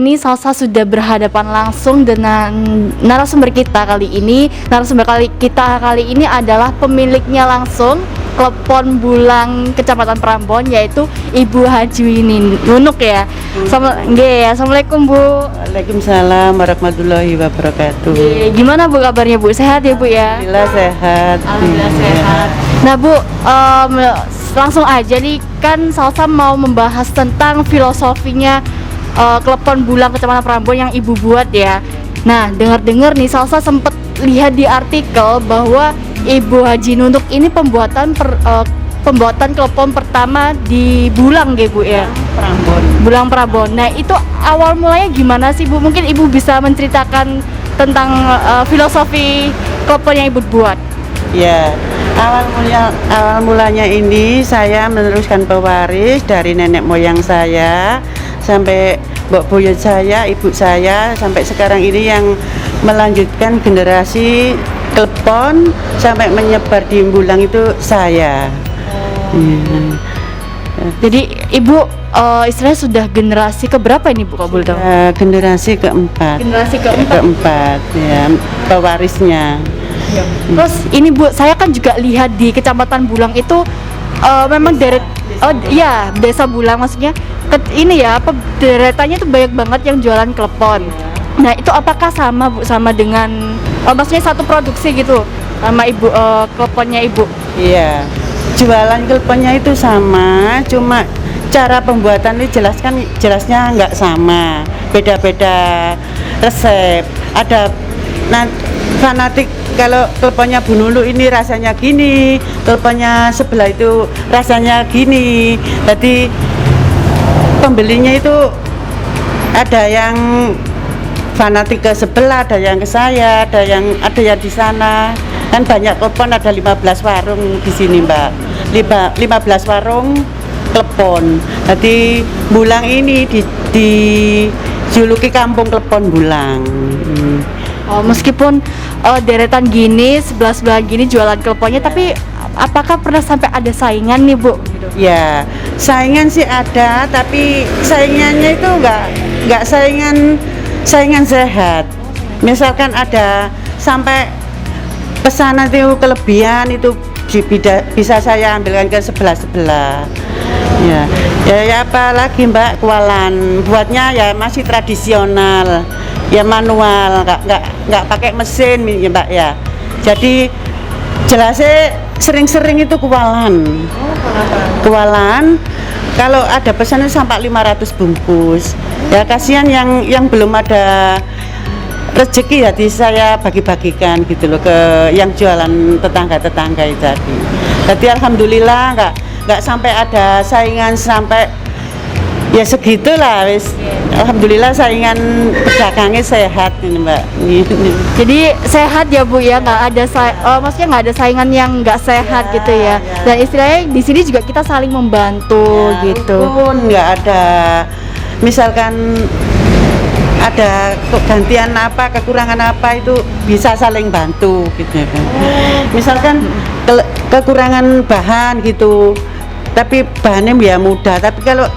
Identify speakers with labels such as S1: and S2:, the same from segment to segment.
S1: ini Salsa sudah berhadapan langsung dengan narasumber kita kali ini. Kita kali ini adalah pemiliknya langsung Klepon Bulang Kecamatan Prambon, yaitu Ibu Haji Nunuk ya. Assalamualaikum Bu.
S2: Waalaikumsalam warahmatullahi wabarakatuh.
S1: Gimana Bu kabarnya Bu? Sehat ya Bu ya?
S2: Alhamdulillah sehat.
S1: Alhamdulillah sehat. Nah Bu, langsung aja nih, kan Salsa mau membahas tentang filosofinya Klepon Bulang Kecamatan Prambon yang Ibu buat ya. Nah, dengar-dengar nih Salsa sempat lihat di artikel bahwa Ibu Haji Nunuk ini pembuatan klepon pertama di Bulang ya Bu ya?
S2: Prambon.
S1: Bulang Prambon. Nah, itu awal mulanya gimana sih Bu? Mungkin Ibu bisa menceritakan tentang filosofi klepon yang Ibu buat.
S2: Ya, awal mulanya ini saya meneruskan pewaris dari nenek moyang saya sampai mbok buyut saya, ibu saya, sampai sekarang ini yang melanjutkan generasi klepon sampai menyebar di Bulang itu saya.
S1: Jadi Ibu istilahnya sudah generasi keberapa ini Bu Kabul tahu?
S2: Generasi keempat.
S1: Generasi keempat
S2: Ya, pewarisnya.
S1: Terus ini Bu, saya kan juga lihat di Kecamatan Bulang itu memang desa Bulang maksudnya. Ini ya, deretannya tuh banyak banget yang jualan klepon. Nah, itu apakah sama Bu sama dengan maksudnya satu produksi gitu sama Ibu kleponnya Ibu?
S2: Iya. Jualan kleponnya itu sama, cuma cara pembuatan itu jelasnya nggak sama, beda-beda resep. Ada fanatik kalau kleponnya Bu Nunu ini rasanya gini, kleponnya sebelah itu rasanya gini. Jadi pembelinya itu ada yang fanatik ke sebelah, ada yang ke saya, ada yang di sana. Kan banyak klepon, ada 15 warung di sini Mbak. 15 warung klepon. Jadi Bulang ini dijuluki Kampung Klepon Bulang.
S1: Oh, meskipun deretan gini, sebelah gini jualan kleponnya, tapi apakah pernah sampai ada saingan nih Bu?
S2: Ya, saingan sih ada, tapi saingannya itu nggak saingan sehat. Misalkan ada sampai pesanan itu kelebihan itu bisa saya ambilkan ke sebelah. Ya apalagi Mbak, kualan buatnya ya masih tradisional, ya manual, nggak pakai mesin ya Mbak ya. Jadi jelasnya sering-sering itu kualan. Kualan kalau ada pesanan sampai 500 bungkus. Ya kasihan yang belum ada rezeki, jadi saya bagi-bagikan gitu loh ke yang jualan tetangga itu tadi. Jadi alhamdulillah nggak sampai ada saingan sampai ya segitulah wis. Alhamdulillah saingan pedagangnya sehat ini Mbak.
S1: Jadi sehat ya Bu ya, nggak ada maksudnya nggak ada saingan yang nggak sehat gitu ya. Dan istilahnya di sini juga kita saling membantu gitu.
S2: Pun nggak ada, misalkan ada gantian apa, kekurangan apa, itu bisa saling bantu gitu kan. Misalkan kekurangan bahan gitu, tapi bahannya ya mudah, tapi kalau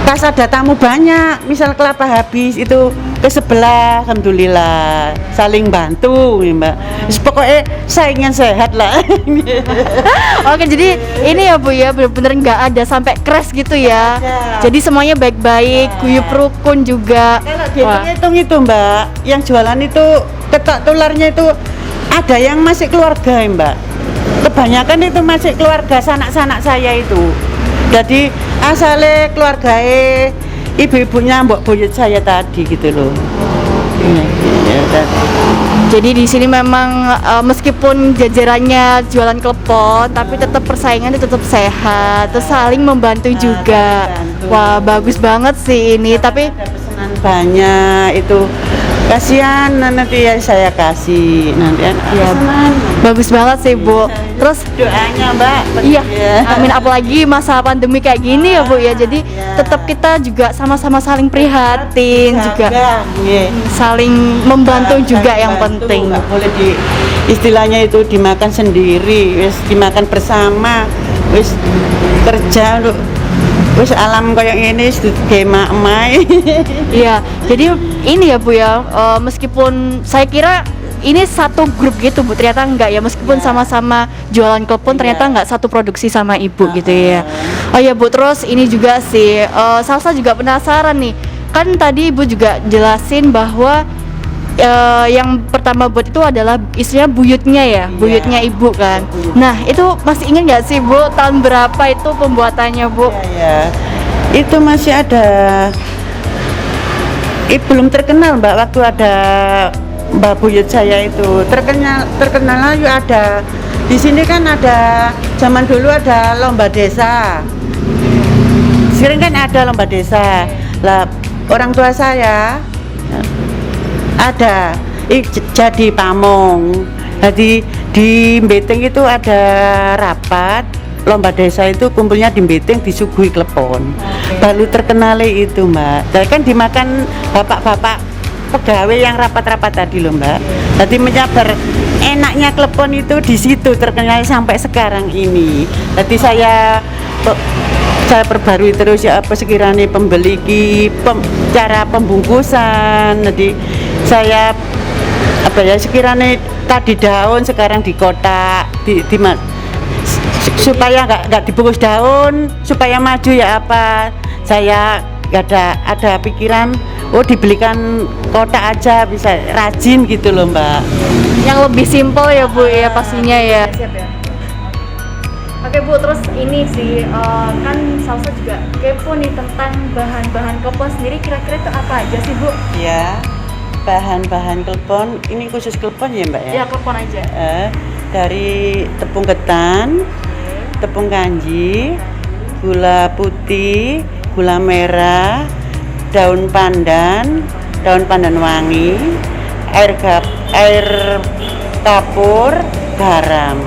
S2: pas ada tamu banyak, misal kelapa habis itu ke sebelah, alhamdulillah saling bantu ya Mbak. Pokoknya saingan sehat lah.
S1: Oke, jadi ini ya Bu ya, bener-bener nggak ada sampai crash gitu ya. Jadi semuanya baik-baik, guyup rukun juga.
S2: Kalau dihitung itu Mbak, yang jualan itu ketok tularnya itu ada yang masih keluarga ya Mbak. Kebanyakan itu masih keluarga sanak-sanak saya itu. Jadi asalnya keluarga ibu-ibunya mbok buyut saya tadi gitu loh.
S1: Jadi di sini memang meskipun jajarannya jualan klepon, tapi tetap persaingannya tetap sehat, terus saling membantu juga. Wah, bagus banget sih ini. Tapi
S2: ada pesanan banyak itu, kasihan nanti ya saya kasih nanti ya.
S1: Bagus banget sih Bu. Terus
S2: doanya Mbak.
S1: Iya, amin, apalagi masa pandemi kayak gini ya Bu ya. Jadi tetap kita juga sama-sama saling prihatin juga, saling membantu juga yang penting.
S2: Nggak boleh istilahnya itu dimakan sendiri, wis dimakan bersama, wis kerja Wis alam kayak ini duduke mak-mak.
S1: Iya, jadi ini ya Bu ya, meskipun saya kira ini satu grup gitu Bu, ternyata enggak ya, meskipun sama-sama jualan klepon ternyata enggak satu produksi sama Ibu gitu ya. Oh ya Bu, terus ini juga sih, Salsa juga penasaran nih, kan tadi Ibu juga jelasin bahwa yang pertama buat itu adalah istrinya buyutnya ya, buyutnya Ibu kan. Nah itu masih ingat nggak sih Bu, tahun berapa itu pembuatannya Bu?
S2: Ya, itu masih ada. Belum terkenal Mbak, waktu ada Mbak Buyut saya itu terkenal yuk ada di sini kan, ada zaman dulu ada lomba desa. Sering kan ada lomba desa. Lah orang tua saya ada jadi pamong. Jadi di Mbeteng itu ada rapat lomba desa, itu kumpulnya di Mbeteng disuguhi klepon. Baru terkenal itu Mbak. Dan kan dimakan bapak-bapak pegawai yang rapat-rapat tadi loh Mbak. Jadi menyabar enaknya klepon itu di situ terkenal sampai sekarang ini. Jadi saya perbarui terus ya, apa sekiranya pembeli cara pembungkusan. Jadi saya apa ya, sekiranya tadi daun sekarang di kotak supaya nggak dibungkus daun, supaya maju ya apa, saya ada pikiran dibelikan kotak aja bisa rajin gitu loh Mbak,
S1: yang lebih simpel ya Bu ya pastinya ya. Siap ya. Oke Bu, terus ini sih kan Salsa juga kepo nih tentang bahan-bahan klepon sendiri, kira-kira itu apa aja sih Bu?
S2: Ya, bahan-bahan klepon ini khusus klepon ya Mbak ya?
S1: Ya klepon aja.
S2: Dari tepung ketan, tepung kanji, gula putih, gula merah, daun pandan wangi, air kapur, garam.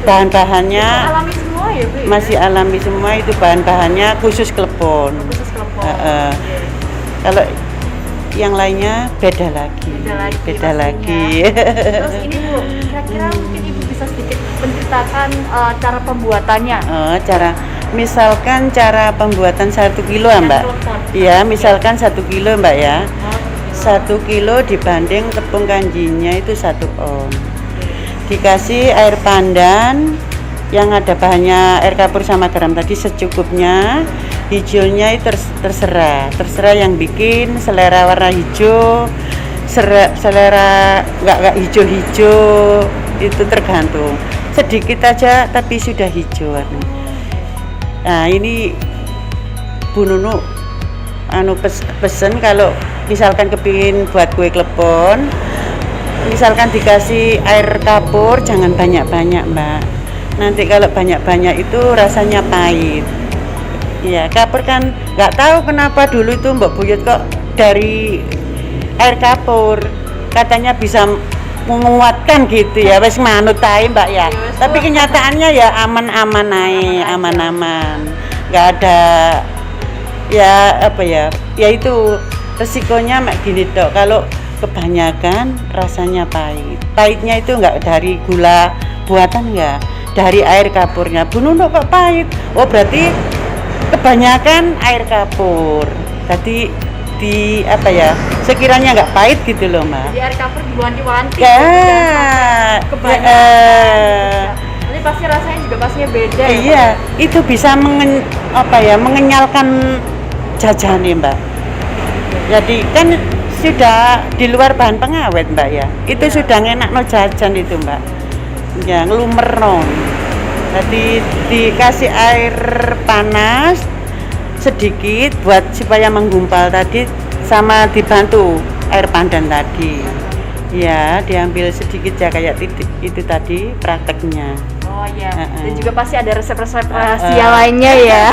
S2: Bahan-bahannya
S1: Alami semua ya Bu?
S2: masih alami semua, itu bahan-bahannya khusus klepon.
S1: Khusus klepon.
S2: Kalau yang lainnya beda lagi.
S1: Terus ini Bu, kira-kira mungkin Ibu bisa sedikit menceritakan cara pembuatannya?
S2: Misalkan cara pembuatan 1 kilo ya Mbak. Iya, misalkan 1 kilo Mbak ya. 1 kilo dibanding tepung kanjinya itu 1 on. Dikasih air pandan yang ada bahannya air kapur sama garam tadi secukupnya. Hijaunya itu terserah yang bikin selera warna hijau, selera nggak hijau itu tergantung, sedikit aja tapi sudah hijau warna. Nah ini Bu Nunu pesen kalau misalkan kepingin buat kue klepon, misalkan dikasih air kapur jangan banyak-banyak Mbak, nanti kalau banyak-banyak itu rasanya pahit. Iya, kapur kan nggak tahu kenapa dulu itu Mbak Buyut kok dari air kapur katanya bisa menguatkan gitu ya, wes manut ae Mbak ya. Tapi kenyataannya ya aman-aman aja, aman-aman, nggak ada ya apa ya, ya itu resikonya mak gini dok, kalau kebanyakan rasanya pahit. Pahitnya itu nggak dari gula buatan, nggak dari air kapurnya. Bu Nunu kok pahit? Oh berarti kebanyakan air kapur. Tadi di apa ya, sekiranya nggak pahit gitu loh Mbak.
S1: Jadi air kapur diwanti-wanti
S2: Ya,
S1: nanti pasti rasanya juga pastinya beda.
S2: Iya, itu bisa mengenyalkan jajan nih Mbak. Jadi kan sudah di luar bahan pengawet Mbak ya, itu sudah enak no jajan itu Mbak. Ya ngelumer non. Jadi dikasih air panas sedikit buat supaya menggumpal tadi, sama dibantu air pandan tadi. Ya, diambil sedikit ya kayak titik itu tadi prakteknya.
S1: Oh iya. Dan juga pasti ada resep-resep rahasia lainnya ya.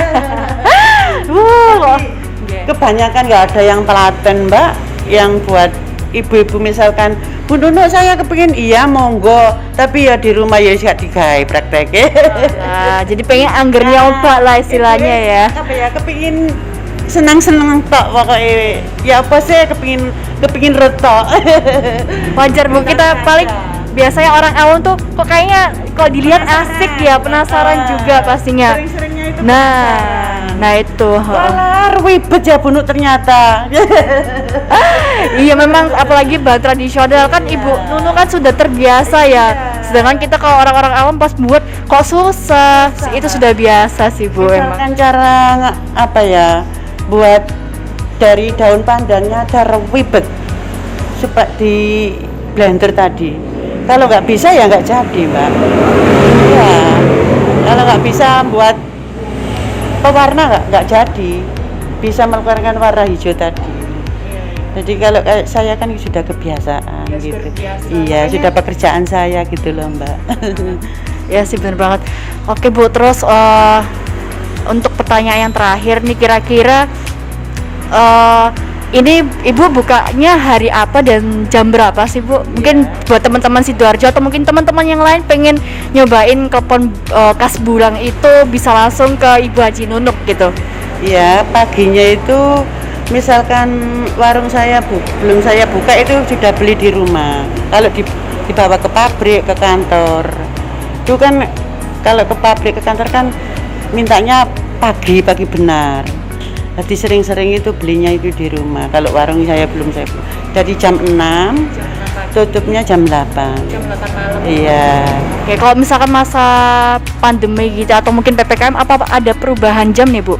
S2: Kebanyakan nggak ada yang telaten Mbak, yang buat ibu-ibu misalkan, Bu Nunu saya kepingin, iya monggo, tapi ya di rumah ya gak digawe prakteknya.
S1: Nah, jadi pengen angger nyoba lah istilahnya ya.
S2: Apa ya, kepingin senang-senang tok pokoknya. Ya apa sih, kepingin retok.
S1: Wajar Bu, kita paling biasanya orang awam tuh kok kayaknya kalau dilihat asik ya, penasaran juga pastinya.
S2: Sering-seringnya itu
S1: Nah itu.
S2: walah ribet ya bunu ternyata.
S1: Iya memang apalagi bahan tradisional kan Ibu Nunu kan sudah terbiasa ya. Sedangkan kita kalau orang-orang awam pas buat kok susah. Itu sudah biasa sih Bu emang.
S2: Misalkan cara apa ya, buat dari daun pandannya cara ribet supaya di blender tadi. Kalau nggak bisa ya nggak jadi, Mbak. Ya, kalau nggak bisa buat pewarna nggak jadi. Bisa mengeluarkan warna hijau tadi. Jadi kalau kayak saya kan sudah kebiasaan gitu. Iya, sudah pekerjaan saya gitu loh, Mbak.
S1: Ya sih benar banget. Oke Bu, terus untuk pertanyaan yang terakhir nih kira-kira ini Ibu bukanya hari apa dan jam berapa sih Bu? Mungkin buat teman-teman Sidoarjo atau mungkin teman-teman yang lain pengen nyobain klepon khas Bulang itu bisa langsung ke Ibu Haji Nunuk gitu.
S2: Ya, paginya itu misalkan warung saya belum saya buka itu sudah beli di rumah. Kalau dibawa ke pabrik, ke kantor. Itu kan kalau ke pabrik, ke kantor kan mintanya pagi benar. Jadi sering-sering itu belinya itu di rumah. Kalau warung saya belum saya buka. Dari jam 6, tutupnya jam 8.
S1: Jam 8 malam.
S2: Iya.
S1: Oke, kalau misalkan masa pandemi gitu atau mungkin PPKM apa ada perubahan jam nih Bu?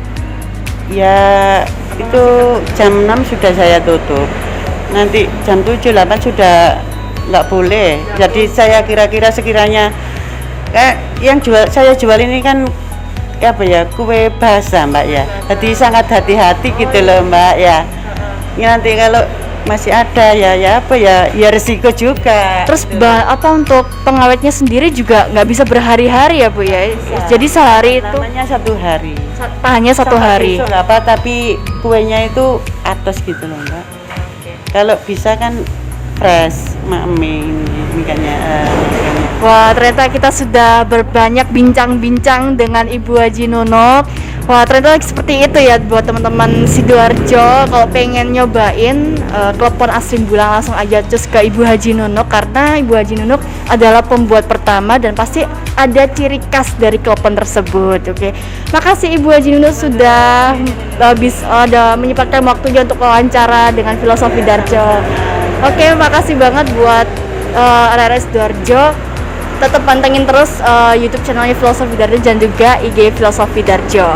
S2: Ya itu jam 6 sudah saya tutup. Nanti jam 7, 8 sudah nggak boleh. Jadi saya kira-kira sekiranya kayak yang saya jual ini kan apa ya, kue basah Mbak ya. Jadi sangat hati-hati gitu loh Mbak ya. Nanti kalau masih ada ya apa ya resiko juga.
S1: Terus apa untuk pengawetnya sendiri juga nggak bisa berhari-hari ya Bu ya? Jadi sehari itu
S2: namanya 1 hari.
S1: hanya 1 hari.
S2: Besok apa tapi kuenya itu atas gitu loh Mbak. Kalau bisa kan fresh, makanya.
S1: Wah, ternyata kita sudah berbanyak bincang-bincang dengan Ibu Haji Nunuk. Wah, ternyata seperti itu ya buat teman-teman Sidoarjo. Kalau pengen nyobain klepon asli Bulang langsung aja cus ke Ibu Haji Nunuk karena Ibu Haji Nunuk adalah pembuat pertama dan pasti ada ciri khas dari klepon tersebut. Oke, makasih Ibu Haji Nunuk sudah ada menyempatkan waktunya untuk wawancara dengan Filosofi Darjo. Oke, makasih banget buat RRS Sidoarjo. Tetap pantengin terus YouTube channelnya Filosofi Darjo dan juga IG Filosofi Darjo.